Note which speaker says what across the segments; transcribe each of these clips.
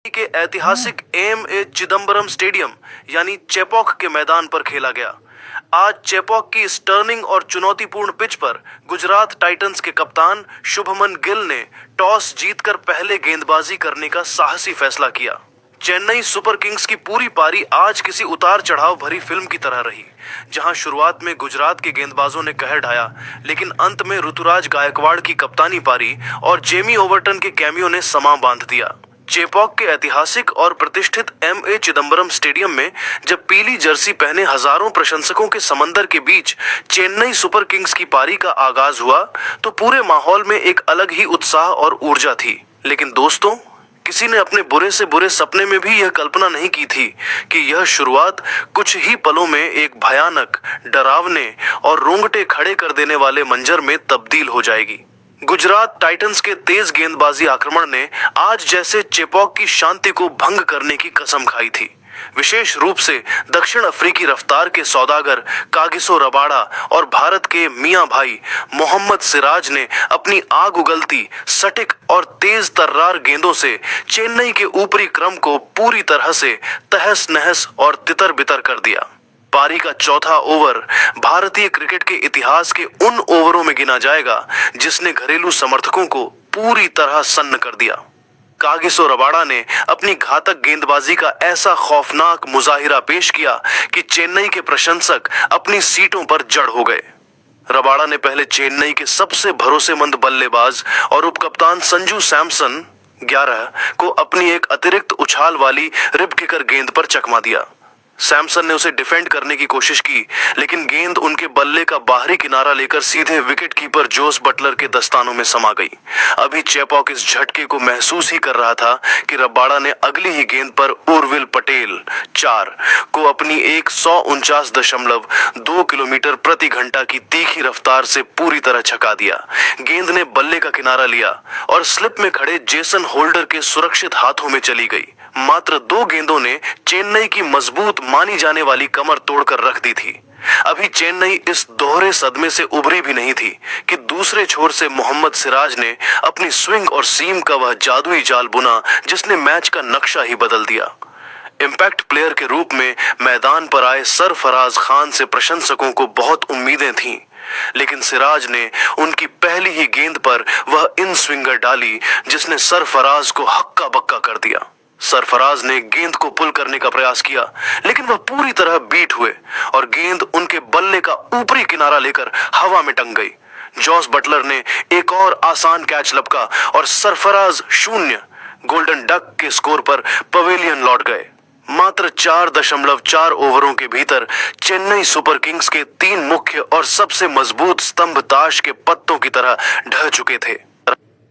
Speaker 1: के ऐतिहासिक MA. Chidambaram stadium यानी चेपॉक के मैदान पर खेला गया। आज चेपॉक की इस टर्निंग और चुनौतीपूर्ण पिच पर गुजरात टाइटंस के कप्तान शुभमन गिल ने टॉस जीतकर पहले गेंदबाजी करने का साहसी फैसला किया। चेन्नई सुपर किंग्स की पूरी पारी आज किसी उतार चढ़ाव भरी फिल्म की तरह रही, जहां शुरुआत में गुजरात के गेंदबाजों ने कहर ढाया, लेकिन अंत में ऋतुराज गायकवाड़ की कप्तानी पारी और जेमी ओवर्टन के कैमियो ने समा बांध दिया। चेपॉक के ऐतिहासिक और प्रतिष्ठित एम.ए. चिदंबरम स्टेडियम में जब पीली जर्सी पहने हजारों प्रशंसकों के समंदर के बीच चेन्नई सुपर किंग्स की पारी का आगाज हुआ, तो पूरे माहौल में एक अलग ही उत्साह और ऊर्जा थी। लेकिन दोस्तों, किसी ने अपने बुरे से बुरे सपने में भी यह कल्पना नहीं की थी कि यह शुरुआत कुछ ही पलों में एक भयानक, डरावने और रोंगटे खड़े कर देने वाले मंजर में तब्दील हो जाएगी। गुजरात टाइटंस के तेज गेंदबाजी आक्रमण ने आज जैसे चेपॉक की शांति को भंग करने की कसम खाई थी। विशेष रूप से दक्षिण अफ्रीकी रफ्तार के सौदागर कागिसो रबाड़ा और भारत के मियां भाई मोहम्मद सिराज ने अपनी आग उगलती, सटीक और तेज तर्रार गेंदों से चेन्नई के ऊपरी क्रम को पूरी तरह से तहस नहस और तितर बितर कर दिया। पारी का चौथा ओवर भारतीय क्रिकेट के इतिहास के उन ओवरों में गिना जाएगा जिसने घरेलू समर्थकों को पूरी तरह सन्न कर दिया। कागिसो रबाड़ा ने अपनी घातक गेंदबाजी का ऐसा खौफनाक मुजाहिरा पेश किया कि चेन्नई के प्रशंसक अपनी सीटों पर जड़ हो गए। रबाड़ा ने पहले चेन्नई के सबसे भरोसेमंद बल्लेबाज और उपकप्तान संजू सैमसन 11 को अपनी एक अतिरिक्त उछाल वाली रिब किकर गेंद पर चकमा दिया। सैमसन ने उसे डिफेंड करने की कोशिश की, लेकिन गेंद उनके बल्ले का बाहरी किनारा लेकर सीधे विकेट कीपर जोस बटलर के दस्तानों में समा गई। अभी चेपॉक इस झटके को महसूस ही कर रहा था कि रबाड़ा ने अगली ही गेंद पर उर्विल पटेल 4 को अपनी 149.2 किलोमीटर प्रति घंटा की तीखी रफ्तार से पूरी तरह छका दिया। गेंद ने बल्ले का किनारा लिया और स्लिप में खड़े जेसन होल्डर के सुरक्षित हाथों में चली गई। मात्र 2 गेंदों ने चेन्नई की मजबूत मानी जाने वाली कमर तोड़कर रख दी थी। अभी चेन्नई इस दोहरे सदमे से उभरी भी नहीं थी कि दूसरे छोर से मोहम्मद सिराज ने अपनी स्विंग और सीम का वह जादुई जाल बुना जिसने मैच का नक्शा ही बदल दिया। इंपैक्ट प्लेयर के रूप में मैदान पर आए सरफराज खान से प्रशंसकों को बहुत उम्मीदें थीं, लेकिन सिराज ने उनकी पहली ही गेंद पर वह इन स्विंगर डाली जिसने सरफराज को हक्का बक्का कर दिया। सरफराज ने गेंद को पुल करने का प्रयास किया, लेकिन वह पूरी तरह बीट हुए और गेंद उनके बल्ले का ऊपरी किनारा लेकर हवा में टंग गई। जॉस बटलर ने एक और आसान कैच लपका और सरफराज 0 गोल्डन डक के स्कोर पर पवेलियन लौट गए। मात्र 4.4 ओवरों के भीतर चेन्नई सुपर किंग्स के 3 मुख्य और सबसे मजबूत स्तंभ ताश के पत्तों की तरह ढह चुके थे।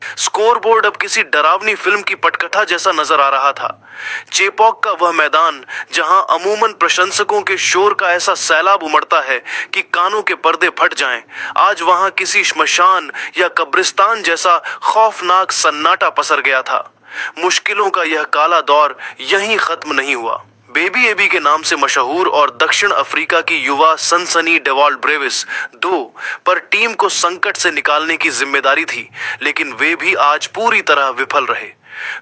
Speaker 1: स्कोरबोर्ड अब किसी डरावनी फिल्म की पटकथा जैसा नजर आ रहा था। चेपॉक का वह मैदान, जहां अमूमन प्रशंसकों के शोर का ऐसा सैलाब उमड़ता है कि कानों के पर्दे फट जाएं, आज वहां किसी श्मशान या कब्रिस्तान जैसा खौफनाक सन्नाटा पसर गया था। मुश्किलों का यह काला दौर यहीं खत्म नहीं हुआ। बेबी एबी के नाम से मशहूर और दक्षिण अफ्रीका की युवा सनसनी डेवॉल्ट ब्रेविस 2 पर टीम को संकट से निकालने की जिम्मेदारी थी, लेकिन वे भी आज पूरी तरह विफल रहे।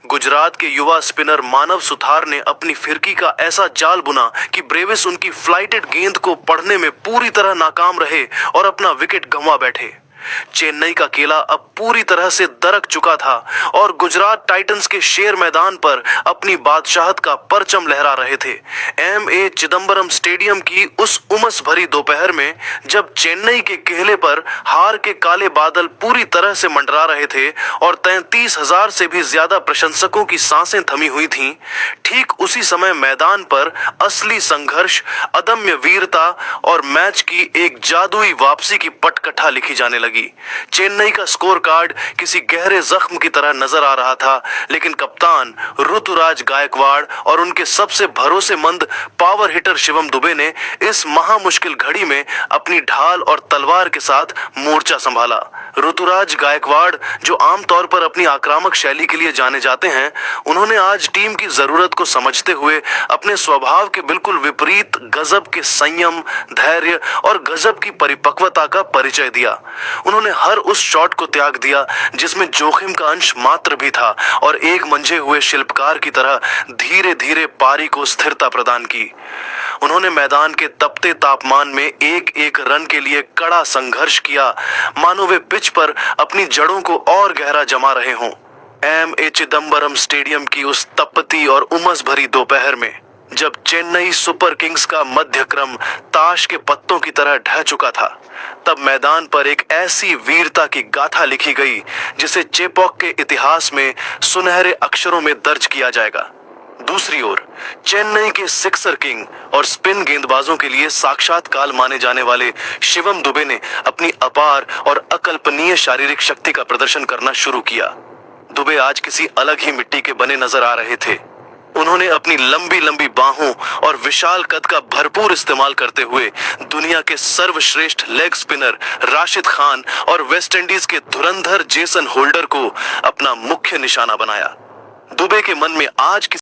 Speaker 1: गुजरात के युवा स्पिनर मानव सुथार ने अपनी फिरकी का ऐसा जाल बुना कि ब्रेविस उनकी फ्लाइटेड गेंद को पढ़ने में पूरी तरह नाकाम रहे और अपना विकेट गंवा बैठे। चेन्नई का केला अब पूरी तरह से दरक चुका था और गुजरात टाइटंस के शेर मैदान पर अपनी बादशाहत का परचम लहरा रहे थे। एम.ए. चिदंबरम स्टेडियम की उस उमस भरी दोपहर में जब चेन्नई के केहले पर हार के काले बादल पूरी तरह से मंडरा रहे थे और 33,000 से भी ज्यादा प्रशंसकों की सांसें थमी हुई थीं, ठीक उसी समय मैदान पर असली संघर्ष, अदम्य वीरता और मैच की एक जादुई वापसी की पटकथा लिखी जाने लगी। चेन्नई का स्कोर कार्ड किसी गहरे जख्म की तरह नजर आ रहा था, लेकिन कप्तान ऋतुराज गायकवाड़ और उनके सबसे भरोसेमंद पावर हिटर शिवम दुबे ने इस महामुश्किल घड़ी में अपनी ढाल और तलवार के साथ मोर्चा संभाला। ऋतुराज गायकवाड़, जो आमतौर पर अपनी आक्रामक शैली के लिए जाने जाते हैं, उन्होंने आज टीम की जरूरत को समझते हुए अपने स्वभाव के बिल्कुल विपरीत गजब के संयम, धैर्य और गजब की परिपक्वता का परिचय दिया। उन्होंने हर उस शॉट को त्याग दिया जिसमें जोखिम का अंश मात्र भी था और एक मंझे हुए शिल्पकार की तरह धीरे धीरे पारी को स्थिरता प्रदान की। उन्होंने मैदान के तपते तापमान में एक एक रन के लिए कड़ा संघर्ष किया, मानो वे पिच पर अपनी जड़ों को और गहरा जमा रहे हों। एम.ए. चिदंबरम स्टेडियम की उस तपती और उमस भरी दोपहर में जब चेन्नई सुपर किंग्स का मध्यक्रम ताश के पत्तों की तरह ढह चुका था, तब मैदान पर एक ऐसी वीरता की गाथा लिखी गई जिसे चेपॉक के इतिहास में सुनहरे अक्षरों में दर्ज किया जाएगा। दूसरी ओर चेन्नई के सिक्सर किंग और स्पिन गेंदबाजों के लिए साक्षात काल माने जाने वाले शिवम दुबे ने अपनी अपार और अकल्पनीय शारीरिक शक्ति का प्रदर्शन करना शुरू किया। दुबे आज किसी अलग ही मिट्टी के बने नजर आ रहे थे। उन्होंने अपनी लंबी लंबी बाहों और विशाल कद का भरपूर इस्तेमाल करते हुए दुनिया के सर्वश्रेष्ठ लेग स्पिनर राशिद खान और वेस्टइंडीज के धुरंधर जेसन होल्डर को अपना मुख्य निशाना बनाया। दुबे के मन में आज